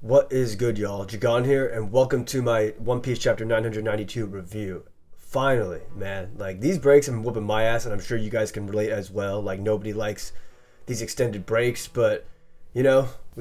What is good, y'all? Jagan here, and welcome to my One Piece Chapter 992 review. Finally, man. Like, these breaks have been whooping my ass, and I'm sure you guys can relate as well. Like, nobody likes these extended breaks, but, we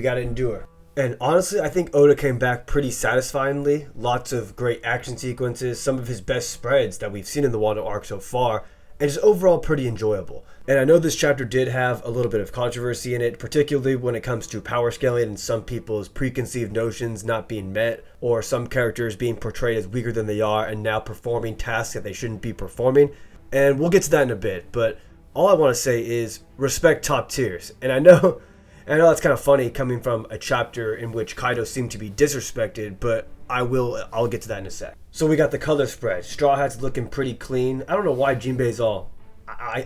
gotta endure. And honestly, I think Oda came back pretty satisfyingly. Lots of great action sequences, some of his best spreads that we've seen in the Wano arc so far, and just overall pretty enjoyable. And I know this chapter did have a little bit of controversy in it, particularly when it comes to power scaling and some people's preconceived notions not being met, or some characters being portrayed as weaker than they are and now performing tasks that they shouldn't be performing. And we'll get to that in a bit, but all I want to say is respect top tiers. And I know it's kind of funny coming from a chapter in which Kaido seemed to be disrespected, but I'll get to that in a sec. So we got the color spread. Straw Hat's looking pretty clean. I don't know why Jinbei's all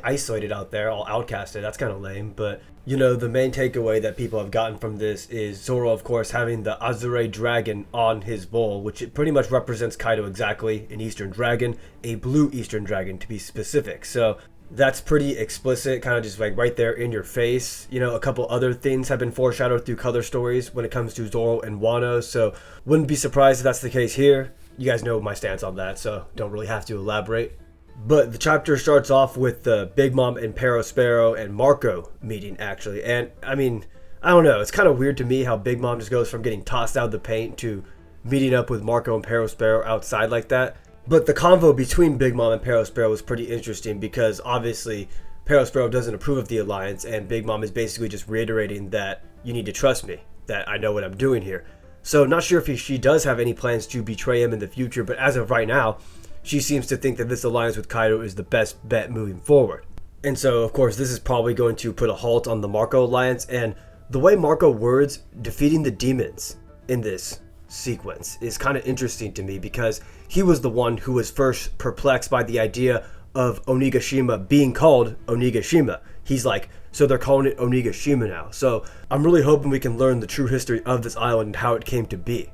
isolated out there, all outcasted. That's kind of lame, but the main takeaway that people have gotten from this is Zoro, of course, having the Azure Dragon on his bowl, which it pretty much represents Kaido exactly, an Eastern Dragon, a blue Eastern Dragon to be specific. So that's pretty explicit, kind of just like right there in your face. A couple other things have been foreshadowed through color stories when it comes to Zoro and Wano, so wouldn't be surprised if that's the case here. You guys know my stance on that, so don't really have to elaborate. But the chapter starts off with the Big Mom and Perospero and Marco meeting, actually. And, I don't know. It's kind of weird to me how Big Mom just goes from getting tossed out of the paint to meeting up with Marco and Perospero outside like that. But the convo between Big Mom and Perospero was pretty interesting because, obviously, Perospero doesn't approve of the alliance, and Big Mom is basically just reiterating that you need to trust me, that I know what I'm doing here. So, not sure if she does have any plans to betray him in the future, but as of right now, she seems to think that this alliance with Kaido is the best bet moving forward. And so, of course, this is probably going to put a halt on the Marco alliance, and the way Marco words defeating the demons in this sequence is kind of interesting to me because he was the one who was first perplexed by the idea of Onigashima being called Onigashima. He's like, so they're calling it Onigashima now. So I'm really hoping we can learn the true history of this island and how it came to be.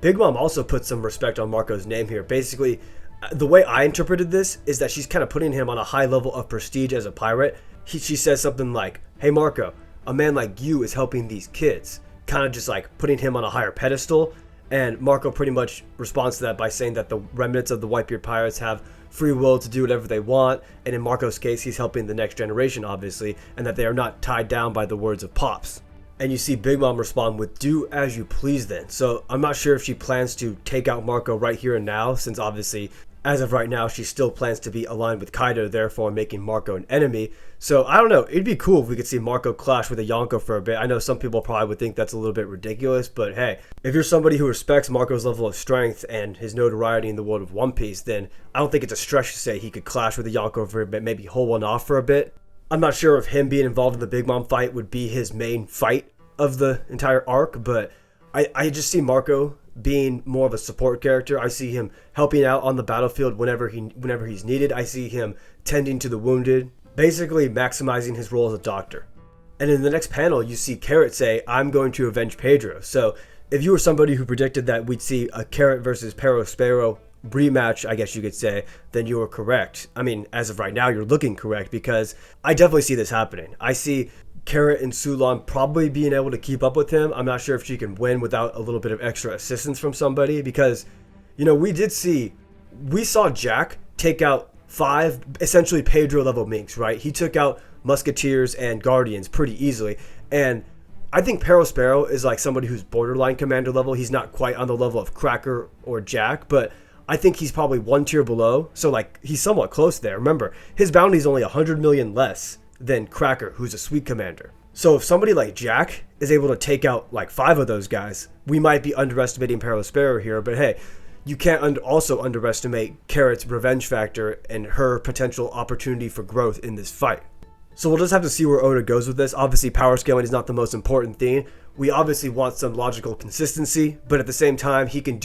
Big Mom also put some respect on Marco's name here. Basically, the way I interpreted this is that she's kind of putting him on a high level of prestige as a pirate. She says something like, hey Marco, a man like you is helping these kids. Kind of just like putting him on a higher pedestal. And Marco pretty much responds to that by saying that the remnants of the Whitebeard pirates have free will to do whatever they want. And in Marco's case, he's helping the next generation, obviously, and that they are not tied down by the words of Pops. And you see Big Mom respond with, do as you please then. So I'm not sure if she plans to take out Marco right here and now, since obviously, as of right now, she still plans to be aligned with Kaido, therefore making Marco an enemy. So I don't know, it'd be cool if we could see Marco clash with a Yonko for a bit. I know some people probably would think that's a little bit ridiculous, but hey, if you're somebody who respects Marco's level of strength and his notoriety in the world of One Piece, then I don't think it's a stretch to say he could clash with a Yonko for a bit, maybe hold one off for a bit. I'm not sure if him being involved in the Big Mom fight would be his main fight of the entire arc, but I just see Marco being more of a support character. I see him helping out on the battlefield whenever he's needed. I see him tending to the wounded, basically maximizing his role as a doctor. And in the next panel, you see Carrot say, I'm going to avenge Pedro. So if you were somebody who predicted that we'd see a Carrot versus Perospero rematch, I guess you could say, then you were correct. As of right now, you're looking correct because I definitely see this happening. I see Carrot and Sulon probably being able to keep up with him. I'm not sure if she can win without a little bit of extra assistance from somebody because, we saw Jack take out 5 essentially Pedro level minks, right? He took out Musketeers and Guardians pretty easily. And I think Perospero is like somebody who's borderline commander level. He's not quite on the level of Cracker or Jack, but I think he's probably 1 tier below. So like he's somewhat close there. Remember, his bounty is only 100 million less than Cracker, who's a sweet commander. So if somebody like Jack is able to take out like 5 of those guys, we might be underestimating Perospero here, but hey, you can't also underestimate Carrot's revenge factor and her potential opportunity for growth in this fight. So we'll just have to see where Oda goes with this. Obviously, power scaling is not the most important thing. We obviously want some logical consistency, but at the same time, he can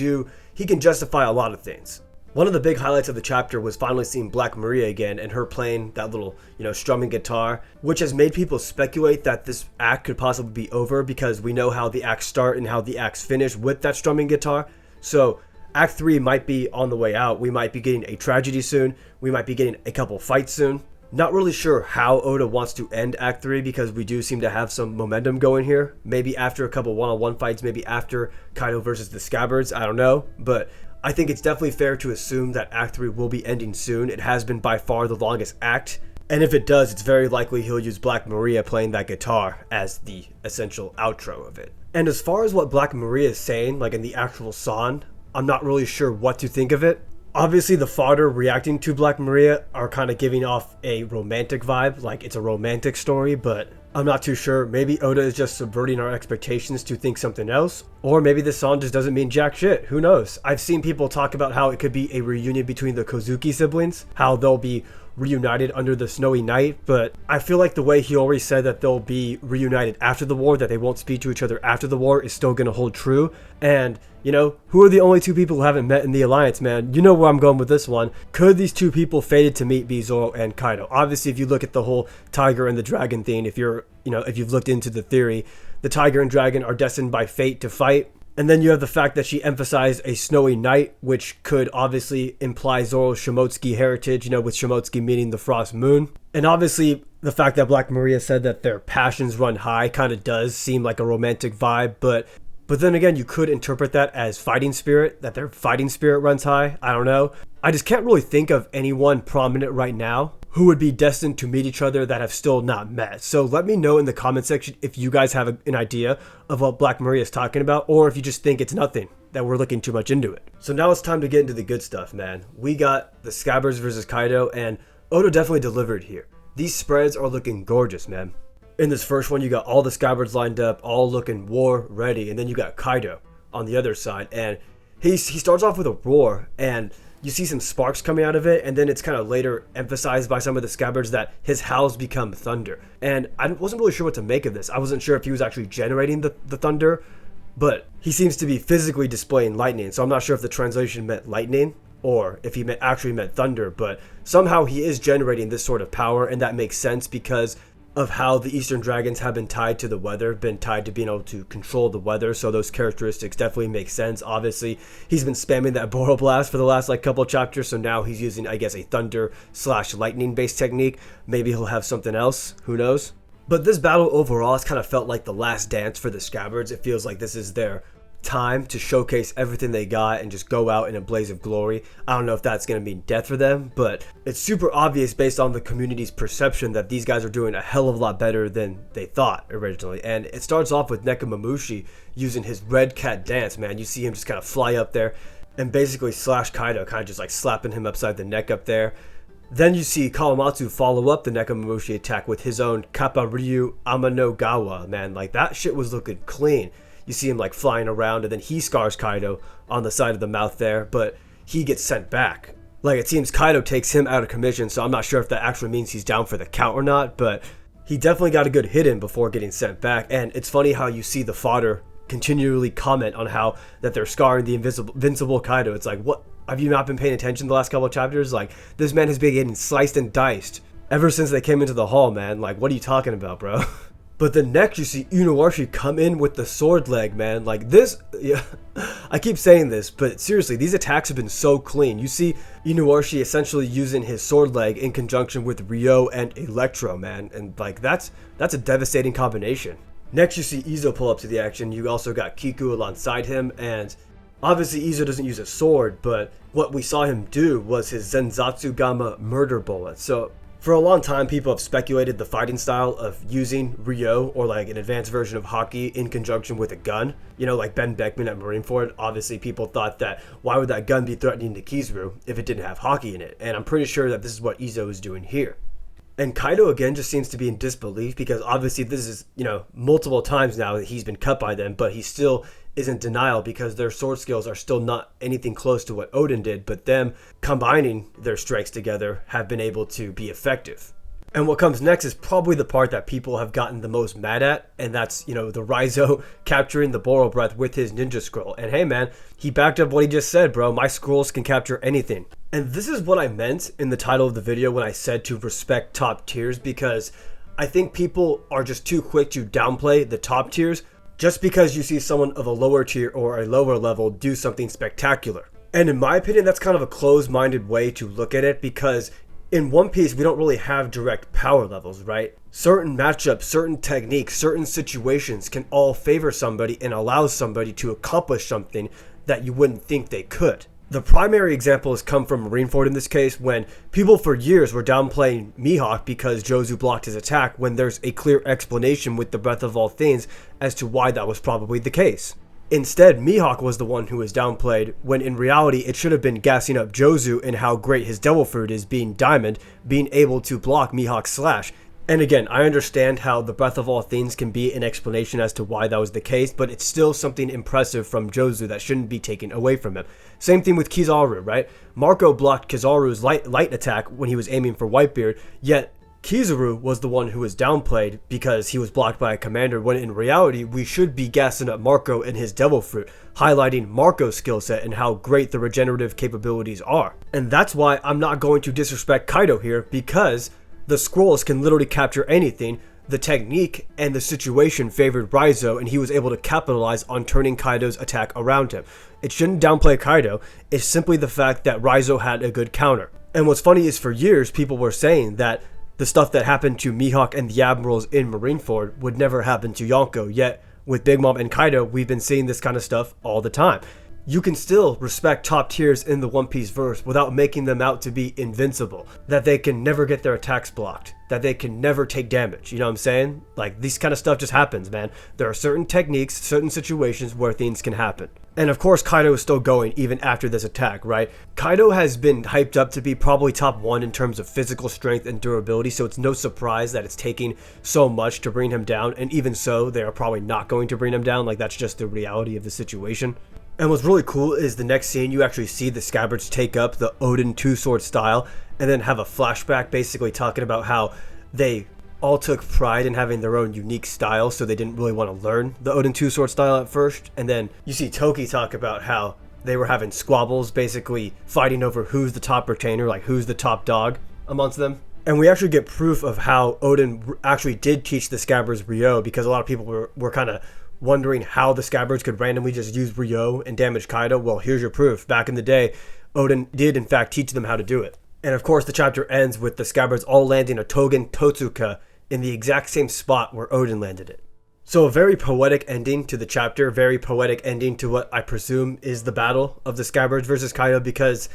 justify a lot of things. One of the big highlights of the chapter was finally seeing Black Maria again and her playing that little, strumming guitar, which has made people speculate that this act could possibly be over because we know how the acts start and how the acts finish with that strumming guitar. So Act 3 might be on the way out. We might be getting a tragedy soon. We might be getting a couple fights soon. Not really sure how Oda wants to end Act 3 because we do seem to have some momentum going here. Maybe after a couple one-on-one fights, maybe after Kaido versus the Scabbards, I don't know. But I think it's definitely fair to assume that Act 3 will be ending soon. It has been by far the longest act. And if it does, it's very likely he'll use Black Maria playing that guitar as the essential outro of it. And as far as what Black Maria is saying, like in the actual song, I'm not really sure what to think of it. Obviously, the fodder reacting to Black Maria are kind of giving off a romantic vibe, like it's a romantic story, but I'm not too sure. Maybe Oda is just subverting our expectations to think something else, or maybe this song just doesn't mean jack shit. Who knows? I've seen people talk about how it could be a reunion between the Kozuki siblings, how they'll be reunited under the snowy night, but I feel like the way he already said that they'll be reunited after the war, that they won't speak to each other after the war, is still going to hold true. And you know, who are the only two people who haven't met in the alliance, man? You know where I'm going with this one. Could these two people fated to meet be Zoro and Kaido? Obviously, if you look at the whole tiger and the dragon thing, if you've looked into the theory, the tiger and dragon are destined by fate to fight. And then you have the fact that she emphasized a snowy night, which could obviously imply Zoro's Shimotsuki heritage, with Shimotsuki meaning the frost moon. And obviously, the fact that Black Maria said that their passions run high kind of does seem like a romantic vibe, but then again, you could interpret that as fighting spirit, that their fighting spirit runs high. I don't know. I just can't really think of anyone prominent right now who would be destined to meet each other that have still not met. So let me know in the comment section if you guys have an idea of what Black Maria is talking about, or if you just think it's nothing, that we're looking too much into it. So now it's time to get into the good stuff, man. We got the Scabbards versus Kaido, and Oda definitely delivered here. These spreads are looking gorgeous, man. In this first one, you got all the Scabbards lined up, all looking war ready, and then you got Kaido on the other side, and he starts off with a roar, and you see some sparks coming out of it, and then it's kind of later emphasized by some of the Scabbards that his howls become thunder. And I wasn't really sure what to make of this. I wasn't sure if he was actually generating the thunder, but he seems to be physically displaying lightning, so I'm not sure if the translation meant lightning or if he actually meant thunder, but somehow he is generating this sort of power, and that makes sense because of how the Eastern Dragons have been tied to the weather, been tied to being able to control the weather, so those characteristics definitely make sense. Obviously, he's been spamming that Boro Blast for the last couple chapters, so now he's using, I guess, a thunder/lightning based technique. Maybe he'll have something else, who knows? But this battle overall has kind of felt like the last dance for the Scabbards. It feels like this is their time to showcase everything they got and just go out in a blaze of glory. I don't know if that's going to mean death for them, but it's super obvious based on the community's perception that these guys are doing a hell of a lot better than they thought originally. And it starts off with Nekomamushi using his red cat dance, man. You see him just kind of fly up there and basically slash Kaido, kind of just slapping him upside the neck up there. Then you see Kawamatsu follow up the Nekomamushi attack with his own Kappa Ryu Amanogawa, man. That shit was looking clean. You see him flying around, and then he scars Kaido on the side of the mouth there, but he gets sent back. It seems Kaido takes him out of commission, so I'm not sure if that actually means he's down for the count or not, but he definitely got a good hit in before getting sent back. And it's funny how you see the fodder continually comment on how that they're scarring the invincible Kaido. It's what? Have you not been paying attention the last couple of chapters? This man has been getting sliced and diced ever since they came into the hall, man. What are you talking about, bro? But then next you see Inuarashi come in with the sword leg, man. Yeah, I keep saying this, but seriously, these attacks have been so clean. You see Inuarashi essentially using his sword leg in conjunction with Ryo and Electro, man. And that's a devastating combination. Next you see Izo pull up to the action. You also got Kiku alongside him, and obviously Izo doesn't use a sword, but what we saw him do was his Zenzatsu Gamma murder bullet. So for a long time, people have speculated the fighting style of using Ryo or an advanced version of Haki in conjunction with a gun. Like Ben Beckman at Marineford. Obviously, people thought that why would that gun be threatening to Kizaru if it didn't have Haki in it? And I'm pretty sure that this is what Izo is doing here. And Kaido again just seems to be in disbelief because obviously this is, multiple times now that he's been cut by them, but he still is in denial because their sword skills are still not anything close to what Odin did, but them combining their strikes together have been able to be effective. And what comes next is probably the part that people have gotten the most mad at, and that's, the Raizo capturing the Boro Breath with his ninja scroll. And hey man, he backed up what he just said, bro. My scrolls can capture anything. And this is what I meant in the title of the video when I said to respect top tiers, because I think people are just too quick to downplay the top tiers just because you see someone of a lower tier or a lower level do something spectacular. And in my opinion, that's kind of a closed-minded way to look at it, because In One Piece, we don't really have direct power levels, right? Certain matchups, certain techniques, certain situations can all favor somebody and allow somebody to accomplish something that you wouldn't think they could. The primary example has come from Marineford in this case, when people for years were downplaying Mihawk because Jozu blocked his attack, when there's a clear explanation with the Breath of All Things as to why that was probably the case. Instead, Mihawk was the one who was downplayed, when in reality it should have been gassing up Jozu and how great his Devil Fruit is, being Diamond, being able to block Mihawk's slash. And again, I understand how the Breath of All Things can be an explanation as to why that was the case, but it's still something impressive from Jozu that shouldn't be taken away from him. Same thing with Kizaru, right? Marco blocked Kizaru's light attack when he was aiming for Whitebeard, yet Kizaru was the one who was downplayed because he was blocked by a commander, when in reality we should be gassing up Marco and his Devil Fruit, highlighting Marco's skill set and how great the regenerative capabilities are. And that's why I'm not going to disrespect Kaido here, because the scrolls can literally capture anything. The technique and the situation favored Raizo, and he was able to capitalize on turning Kaido's attack around him. It shouldn't downplay Kaido, it's simply the fact that Raizo had a good counter. And what's funny is, for years people were saying that the stuff that happened to Mihawk and the Admirals in Marineford would never happen to Yonko, yet with Big Mom and Kaido, we've been seeing this kind of stuff all the time. You can still respect top tiers in the One Piece verse without making them out to be invincible, that they can never get their attacks blocked, that they can never take damage. You know what I'm saying? Like, this kind of stuff just happens, man. There are certain techniques, certain situations where things can happen. And of course, Kaido is still going even after this attack, right? Kaido has been hyped up to be probably top 1 in terms of physical strength and durability, so it's no surprise that it's taking so much to bring him down, and even so, they are probably not going to bring him down. Like, that's just the reality of the situation. And what's really cool is the next scene, you actually see the Scabbards take up the Odin two-sword style and then have a flashback basically talking about how they all took pride in having their own unique style, so they didn't really want to learn the Odin two-sword style at first. And then you see Toki talk about how they were having squabbles, basically fighting over who's the top retainer, like who's the top dog amongst them. And we actually get proof of how Odin actually did teach the Scabbards Ryo, because a lot of people were kind of wondering how the Scabbards could randomly just use Ryo and damage Kaido. Well, here's your proof. Back in the day, Odin did in fact teach them how to do it. And of course, the chapter ends with the Scabbards all landing a Togen Totsuka in the exact same spot where Odin landed it. So a very poetic ending to the chapter, very poetic ending to what I presume is the battle of the Scabbards versus Kaido, because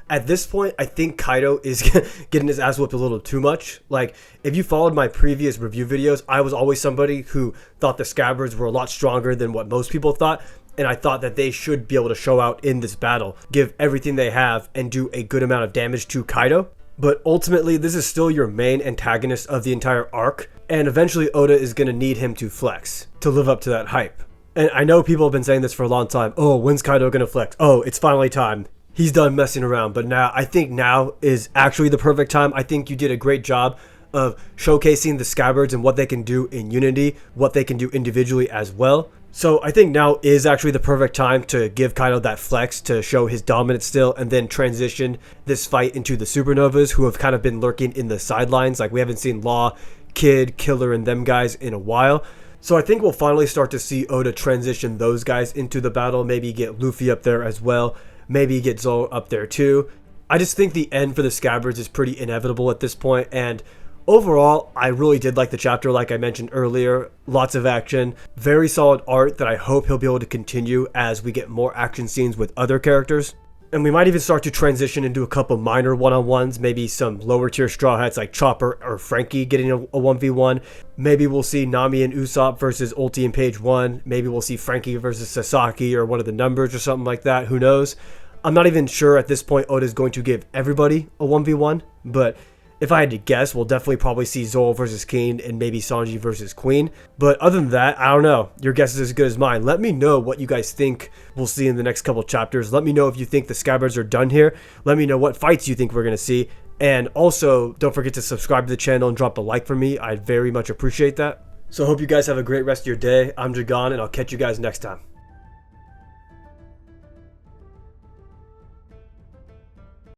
at this point, I think Kaido is getting his ass whipped a little too much. Like, if you followed my previous review videos, I was always somebody who thought the Scabbards were a lot stronger than what most people thought, and I thought that they should be able to show out in this battle, give everything they have, and do a good amount of damage to Kaido. But ultimately, this is still your main antagonist of the entire arc, and eventually Oda is going to need him to flex to live up to that hype. And I know people have been saying this for a long time. Oh, when's Kaido going to flex? Oh, it's finally time. He's done messing around. But now, I think now is actually the perfect time. I think you did a great job of showcasing the Scabbards and what they can do in unity, what they can do individually as well. So I think now is actually the perfect time to give Kaido that flex to show his dominance still, and then transition this fight into the Supernovas, who have kind of been lurking in the sidelines. Like, we haven't seen Law, Kid, Killer, and them guys in a while. So I think we'll finally start to see Oda transition those guys into the battle, maybe get Luffy up there as well, maybe get Zoro up there too. I just think the end for the Scabbards is pretty inevitable at this point, and overall, I really did like the chapter, like I mentioned earlier. Lots of action, very solid art that I hope he'll be able to continue as we get more action scenes with other characters. And we might even start to transition into a couple minor one-on-ones, maybe some lower tier Straw Hats like Chopper or Frankie getting a 1v1. Maybe we'll see Nami and Usopp versus Ulti and Page 1. Maybe we'll see Frankie versus Sasaki or one of the numbers or something like that. Who knows? I'm not even sure at this point Oda's going to give everybody a 1v1, but if I had to guess, we'll definitely probably see Zoro versus King and maybe Sanji versus Queen. But other than that, I don't know. Your guess is as good as mine. Let me know what you guys think we'll see in the next couple chapters. Let me know if you think the Scabbards are done here. Let me know what fights you think we're going to see. And also, don't forget to subscribe to the channel and drop a like for me. I'd very much appreciate that. So I hope you guys have a great rest of your day. I'm Dragon, and I'll catch you guys next time.